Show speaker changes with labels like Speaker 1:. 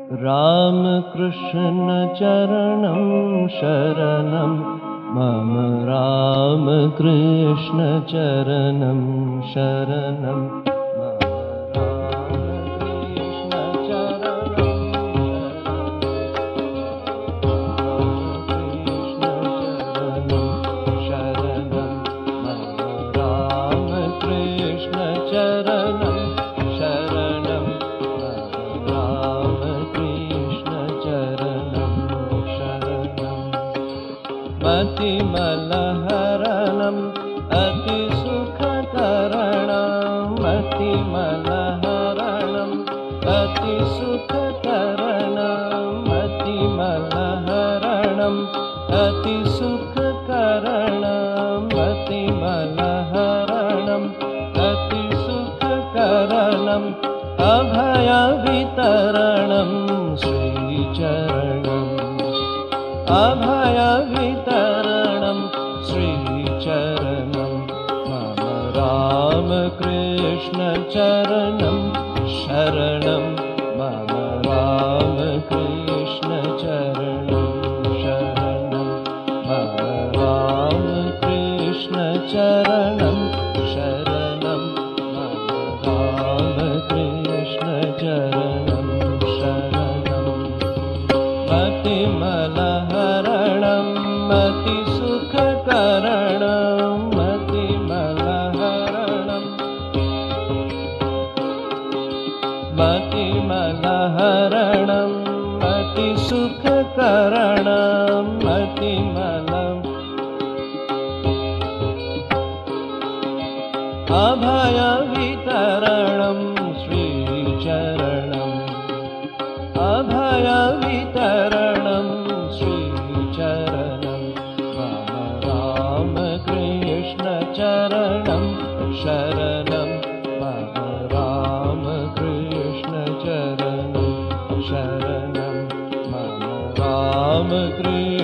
Speaker 1: राम कृष्ण चरणं शरणं मम राम कृष्ण चरणं शरणं मम राम कृष्ण चरणं शरणं मम राम कृष्ण चरणं शरणं मतिमलहरणं अतिसुखकरणं मतिमलहरणं अतिसुखकरणं मतिमलहरणं अतिसुखकरणं मतिमलहरणं अतिसुखकरणं अभयवितरणं श्रीचरणम् अभयवितरणं श्रीचरणं मम रामकृष्ण चरणं शरणं मम रामकृष्ण चरणं शरणं मम रामकृष्ण चरणं शरणं मम रामकृष्ण चरणं शरणं मतिमलहरणं मतिसुखकरणं मतिमलहरणं मतिमलहरणं मतिसुखकरणं मतिमलम् अभयवितरणं श्रीचरणम् अभयवितरणं श्रीचरणं मम रामकृष्ण चरणं शरणं मम रामकृष्ण चरणं शरणं मम रामकृष्ण